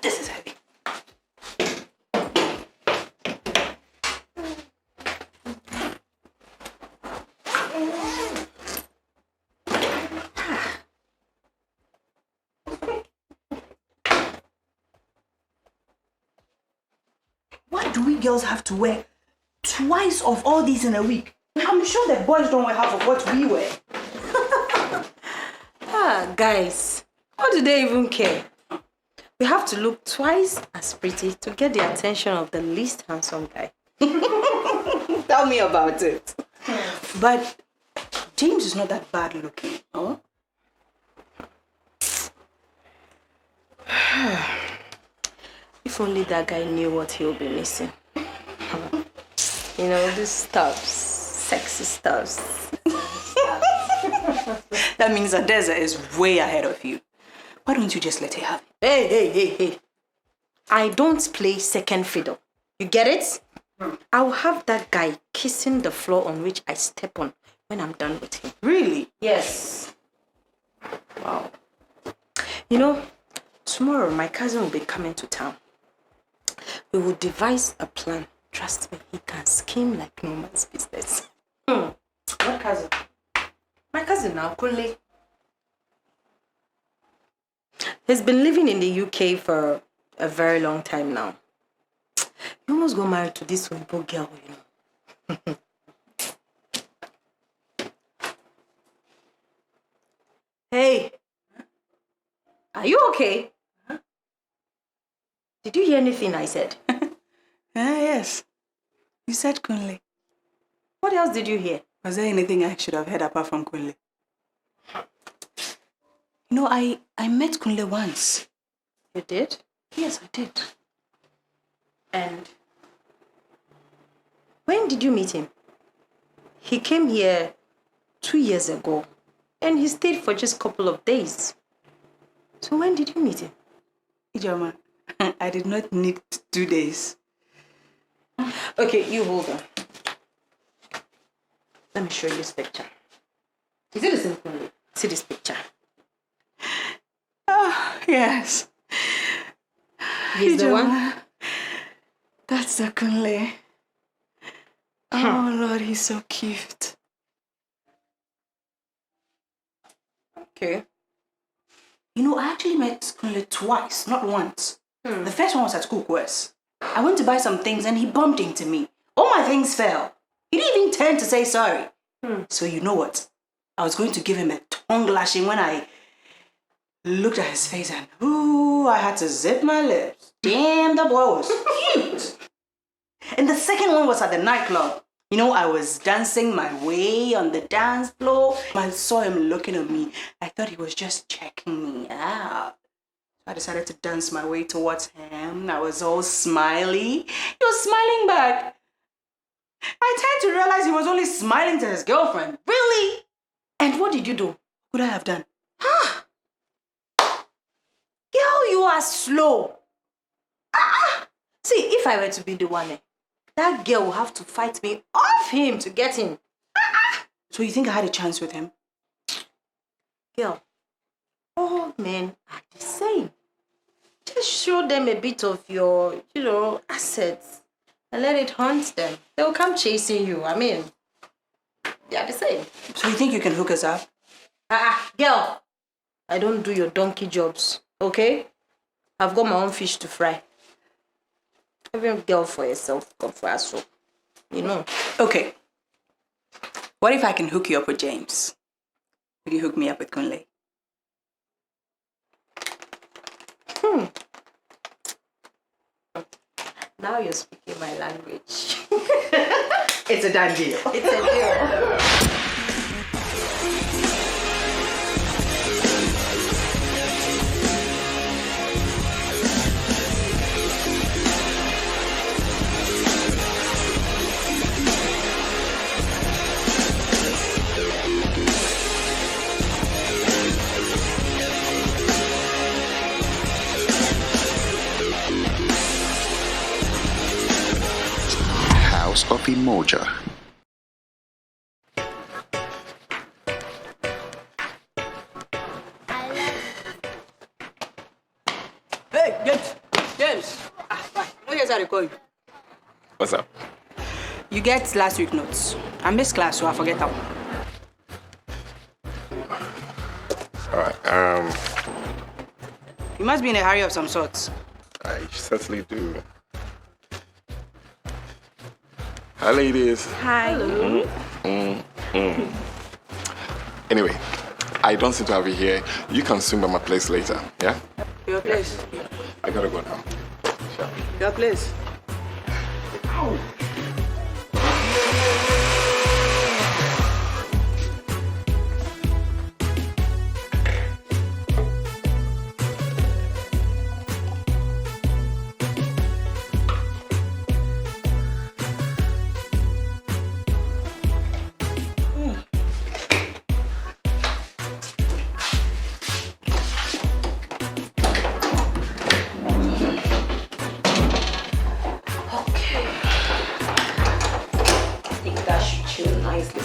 This is heavy. Why do we girls have to wear twice of all these in a week? I'm sure the boys don't wear half of what we wear. Guys, how do they even care? We have to look twice as pretty to get the attention of the least handsome guy. Tell me about it. But James is not that bad looking, huh? If only that guy knew what he'll be missing. You know, these stuffs, sexy stuffs. That means Adaeze is way ahead of you. Why don't you just let her have it? Hey. I don't play second fiddle. You get it? I'll have that guy kissing the floor on which I step on when I'm done with him. Really? Yes. Wow. You know, tomorrow my cousin will be coming to town. We will devise a plan. Trust me, he can scheme like no man's business. What cousin? My cousin now, Kunle. He's been living in the UK for a very long time now. He almost got married to this Weibo girl, you know. Hey, are you okay? Huh? Did you hear anything I said? Yes. You said Kunle. What else did you hear? Was there anything I should have heard apart from Kunle? You know, I met Kunle once. You did? Yes, I did. And when did you meet him? He came here 2 years ago and he stayed for just a couple of days. So when did you meet him? Ijeoma, I did not need 2 days. Okay, you hold on. Let me show you this picture. Is it the same Kunle? See this picture. Oh, yes. He's the one? That's the Kunle. Oh, Lord, he's so cute. Okay. You know, I actually met Kunle twice, not once. The first one was at Cookwares. I went to buy some things and he bumped into me. All my things fell. He didn't even turn to say sorry. So you know what? I was going to give him a tongue lashing when I looked at his face and, ooh, I had to zip my lips. Damn, the boy was cute. And the second one was at the nightclub. You know, I was dancing my way on the dance floor. I saw him looking at me. I thought he was just checking me out. I decided to dance my way towards him. I was all smiley. He was smiling back. I turned to realize he was only smiling to his girlfriend. Really? And what did you do? What would I have done? Girl, you are slow. See, if I were to be the one, that girl will have to fight me off him to get in. So you think I had a chance with him? Girl, all men are the same. Just show them a bit of your, assets and let it haunt them. They'll come chasing you. I mean, they are the same. So you think you can hook us up? Girl, I don't do your donkey jobs, okay? I've got my own fish to fry. Every girl for herself, God for herself. You know. Okay. What if I can hook you up with James? Will you hook me up with Kunle? Now you're speaking my language. It's a done deal. It's a deal. house of Umoja. Hey, James. What is that I call you? What's up? You get last week notes. I missed class, so I forget how. All right. You must be in a hurry of some sorts. I certainly do. Hi, ladies. Hi. Hello. Anyway, I don't seem to have you here. You can swing by my place later, yeah? Your place. I gotta go now. Sure. Your place. Ow.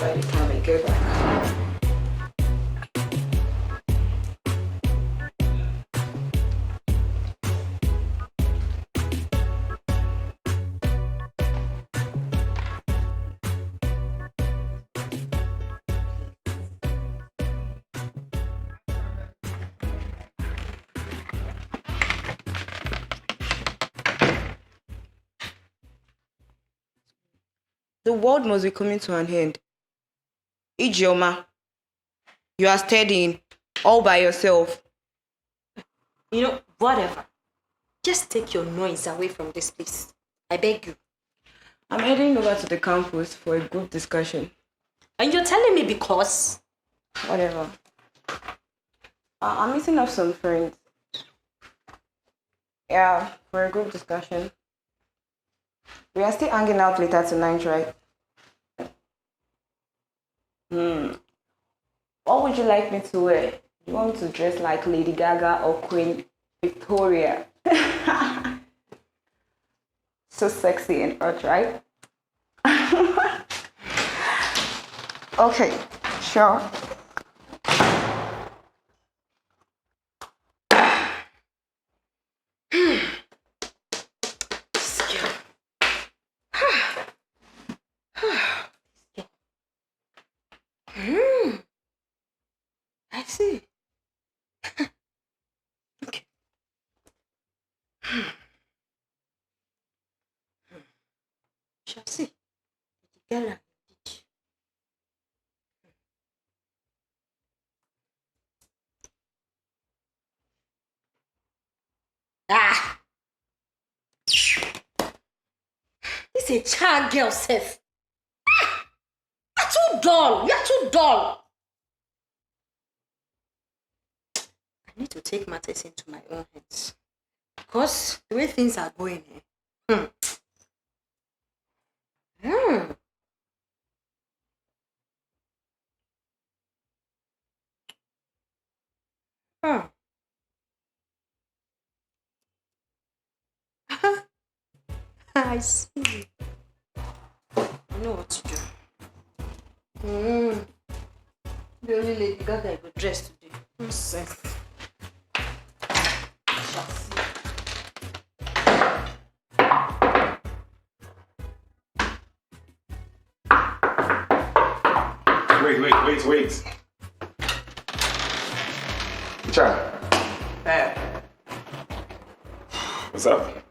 By the time I go back. The world must be coming to an end. Ijeoma, you are studying all by yourself. You know, whatever. Just take your noise away from this place. I beg you. I'm heading over to the campus for a group discussion. And you're telling me because? Whatever. I'm meeting up some friends. Yeah, for a group discussion. We are still hanging out later tonight, right? What would you like me to wear? You want me to dress like Lady Gaga or Queen Victoria? So sexy and hot, right? Okay, sure. I see. Okay. Shall see. Together. Ah! This is a child girl, Seth. Ah! You're too dull. You're too dull. I need to take matters into my own hands. Because the way things are going here. I see. I know what to do. The only Lady Gaga I could dress today. Nonsense. Shall see. Wait. Akyiaa. What's up?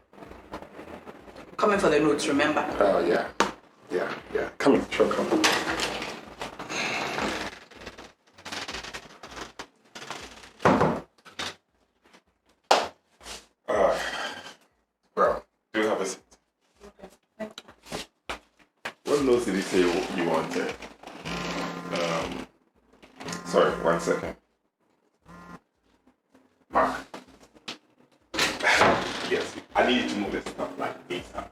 Coming for the notes, remember? Oh, yeah. Come. Well, do have a seat. Okay, thank you. What notes did he say you wanted? Sorry, 1 second. Mark. Yes, I need you to move this stuff like ASAP.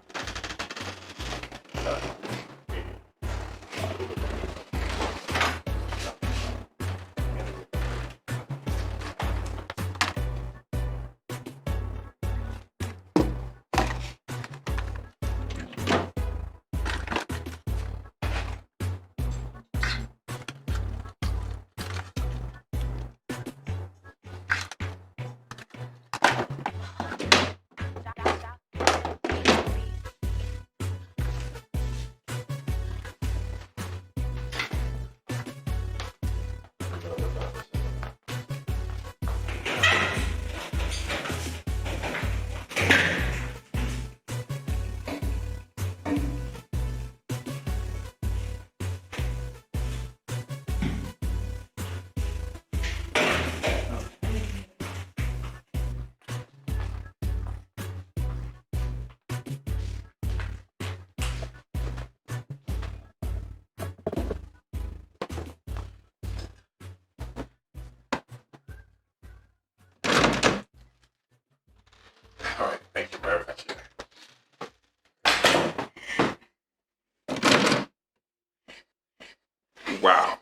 Wow.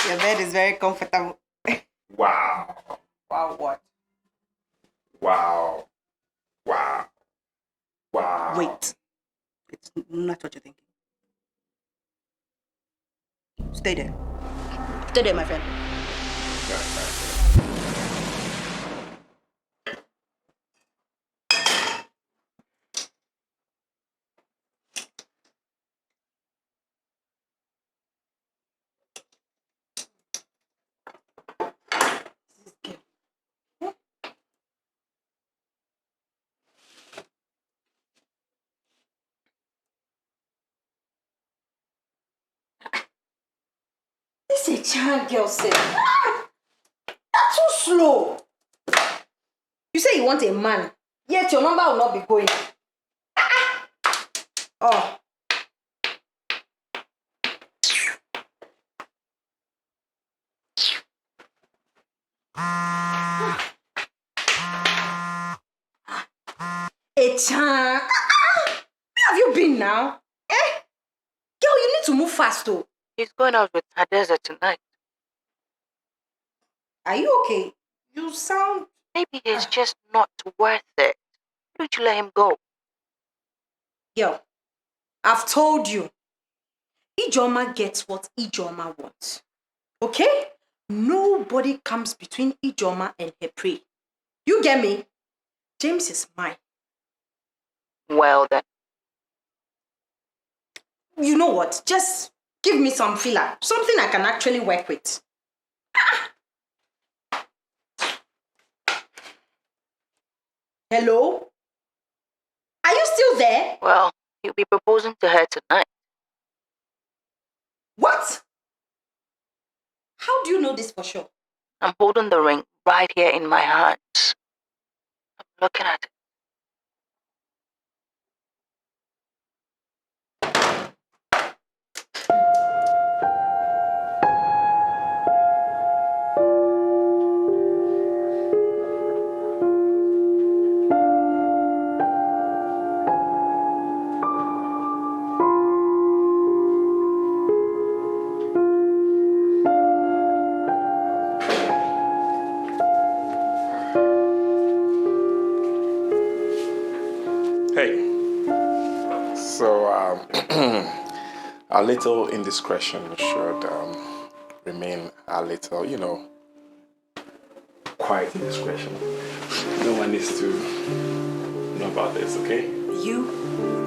Your bed is very comfortable. Wow. Wow, what? Wow. Wow. Wow. Wait. It's not what you're thinking. Stay there. Stay there, my friend. This is a child girl said. That's so slow. You say you want a man, yet your number will not be going. Oh. A child. Where have you been now? Eh? Girl, you need to move fast though. He's going out with Adaeze tonight. Are you okay? You sound... Maybe he's just not worth it. Why don't you let him go? Girl, I've told you. Ijeoma gets what Ijeoma wants. Okay? Nobody comes between Ijeoma and her prey. You get me? James is mine. Well then. You know what? Just give me some filler. Something I can actually work with. Hello? Are you still there? Well, he'll be proposing to her tonight. What? How do you know this for sure? I'm holding the ring right here in my hands. I'm looking at it. Hey. So, a little indiscretion should remain a little, quiet indiscretion. No one needs to know about this, okay? You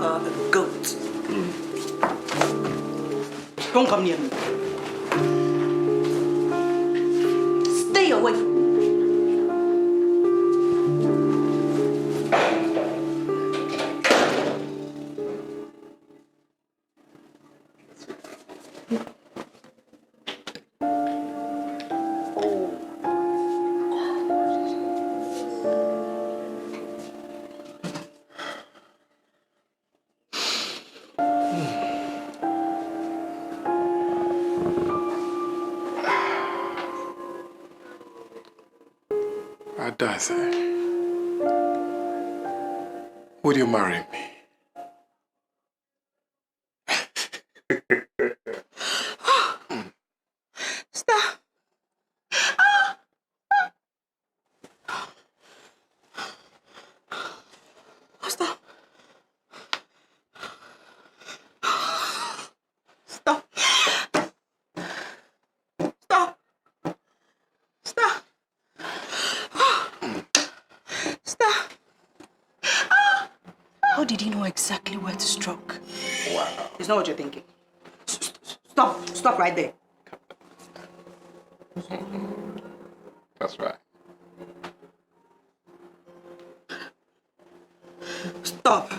are a goat. Don't come near me. Stay away from me. Adaeze, would you marry me? Stop. Stop. Stop. Stop. Stop. Stop. How did he know exactly where to stroke? Wow. It's not what you're thinking. Stop. Stop right there. That's right. Stop.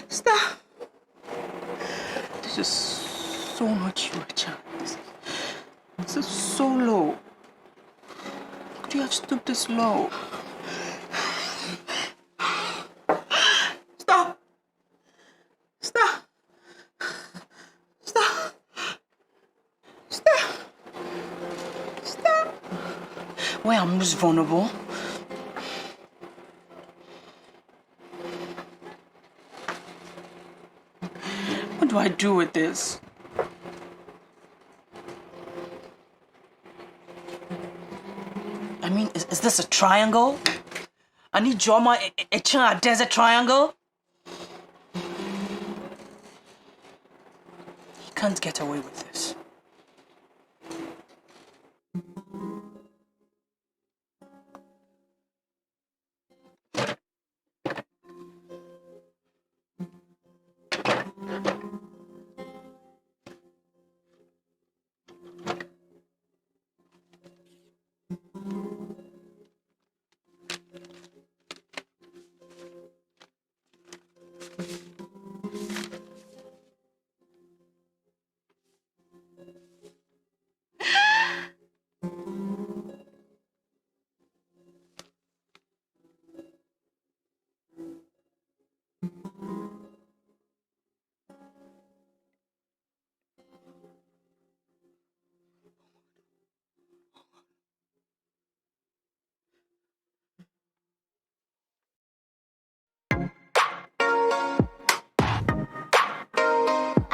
Stop. This is so not you, child. This is so low. Could you have stooped this low? Stop. Stop. Stop. Stop. Stop. Where I'm most vulnerable. I do with this? I mean, is this a triangle? An Ijeoma, Akyiaa, Adaeze triangle? He can't get away with this.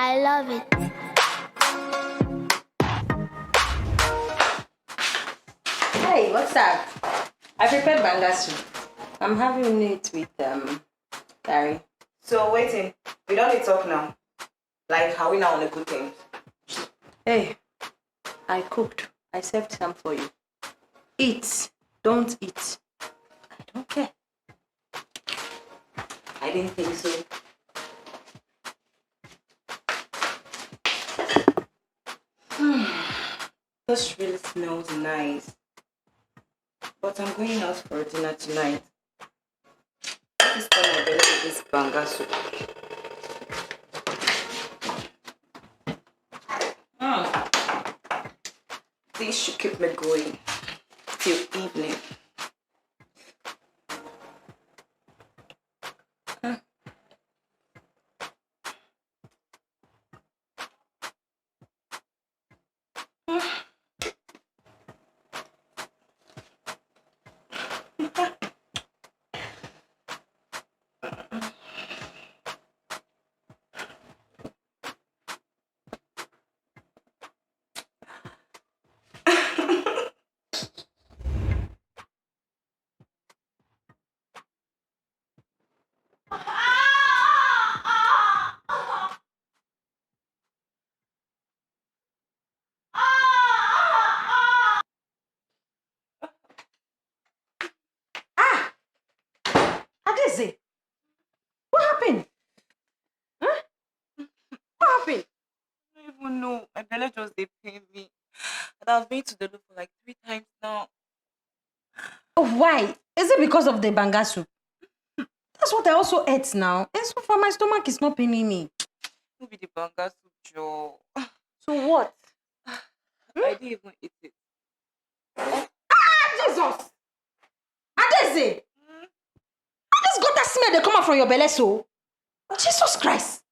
I love it. Hey, what's up? I prepared banga soup. I'm having it with curry. So waiting. We don't need to talk now. Like, are we now on a good thing? Hey, I cooked. I served some for you. Eat. Don't eat. I don't care. I didn't think so. This really smells nice. But I'm going out for dinner tonight. This is when I believe this banga soup. This should keep me going till evening. Adaeze, what happened? Huh? What happened? I don't even know. My belly just they pain me. And I've been to the loo for like 3 times now. Oh, why? Is it because of the banga soup? That's what I also ate now. And so far, my stomach is not paining me. Who be the banga soup, Joe? So what? I didn't even eat it. Jesus! Adaeze! This got that smell they come out from your belly, so. Jesus Christ!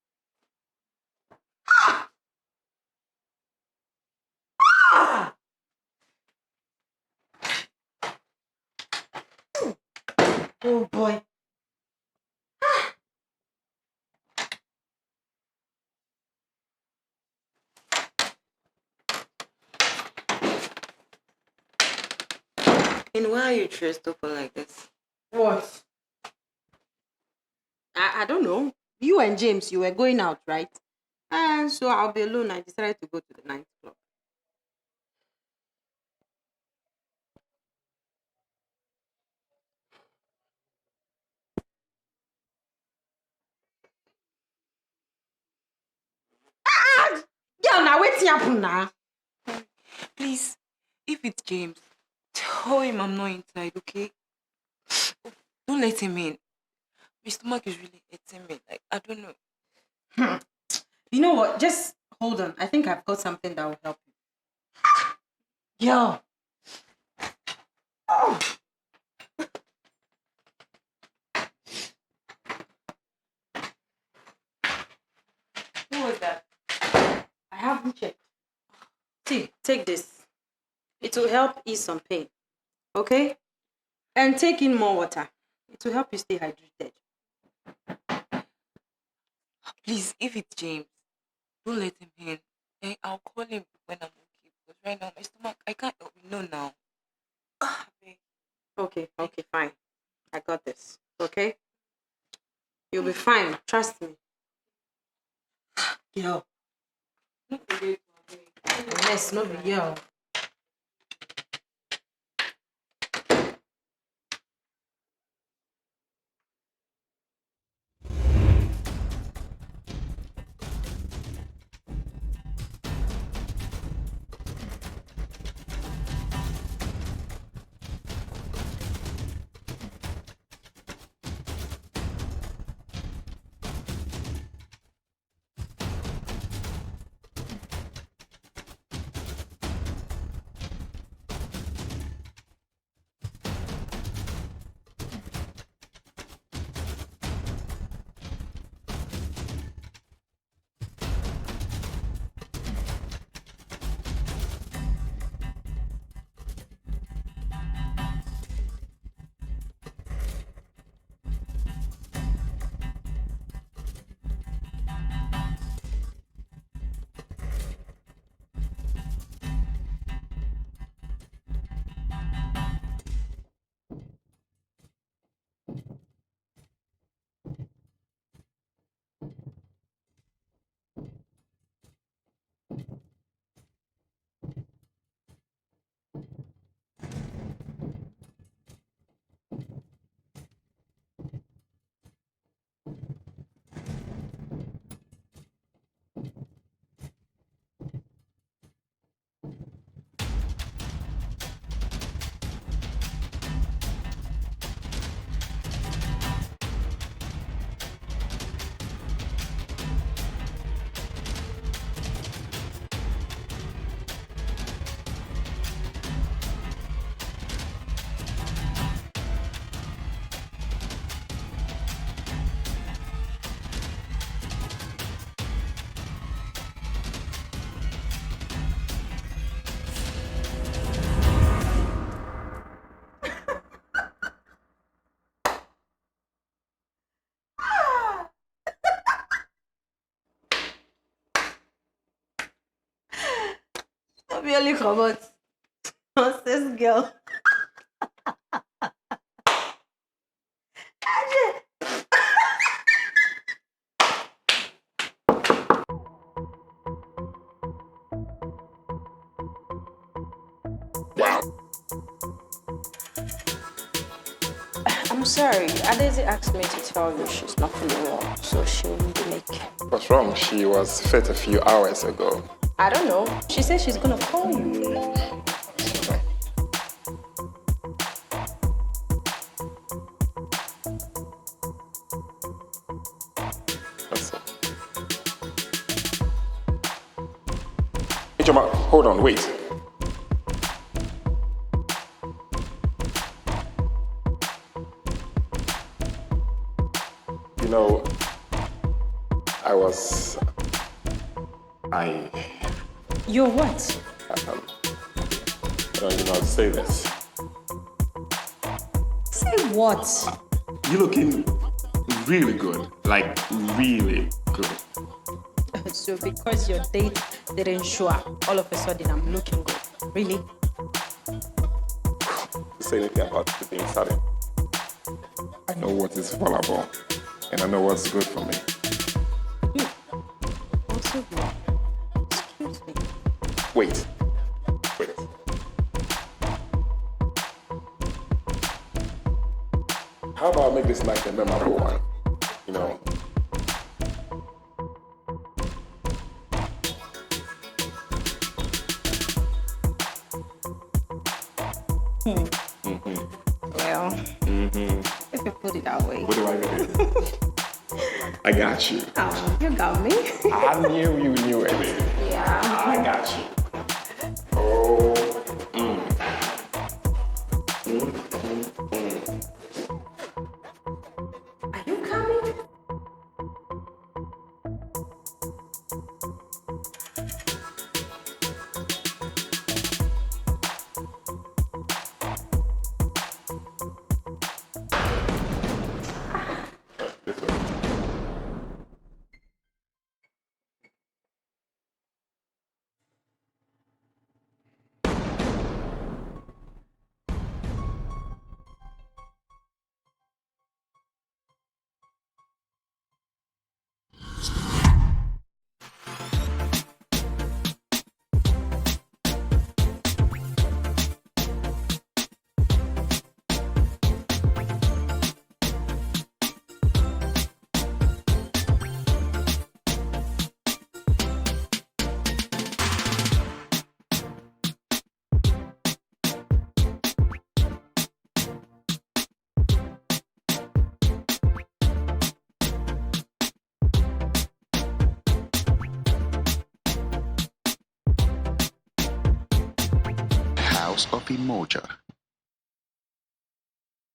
Ah! Ah! Oh boy. And why are you dressed up like this? What? I don't know. You and James, you were going out, right? And so I'll be alone. I decided to go to the nightclub. Yeah, now waiting happen now. Please, if it's James, tell him I'm not inside, okay? Don't let him in. My stomach is really hurting me. Like, I don't know. You know what? Just hold on. I think I've got something that will help you. Yo. Oh. Who was that? I haven't checked. See, take this. It will help ease some pain. Okay? And take in more water. It will help you stay hydrated. Please, if it's James, Don't let him in. I'll call him when I'm okay. Because right now, my stomach, I can't help it. No, now. Abeg. Okay, fine. I got this. Okay? You'll be fine. Trust me. Yo. Yes, no be yo. Really come out. Nonsense girl. Wow. I'm sorry. Adaeze asked me to tell you she's not feeling well, so she won't make. What's wrong? She was fit a few hours ago. I don't know. She said she's gonna call you. That's it. Ijeoma, hold on, wait. You know, You're what? I don't even know how to say this. Say what? You're looking really good. Like, really good. So because your date didn't show up, all of a sudden I'm looking good. Really? Say anything about the being sudden. I know what is valuable, and I know what's good for me. Also good. Excuse me. Wait. How about I make this night a memorable one? You know? Well, if you put it that way. What do I do? I got you. Oh, you got me. I knew you knew it, baby. Yeah. I got you. Oh. Are you coming? This way. of Umoja.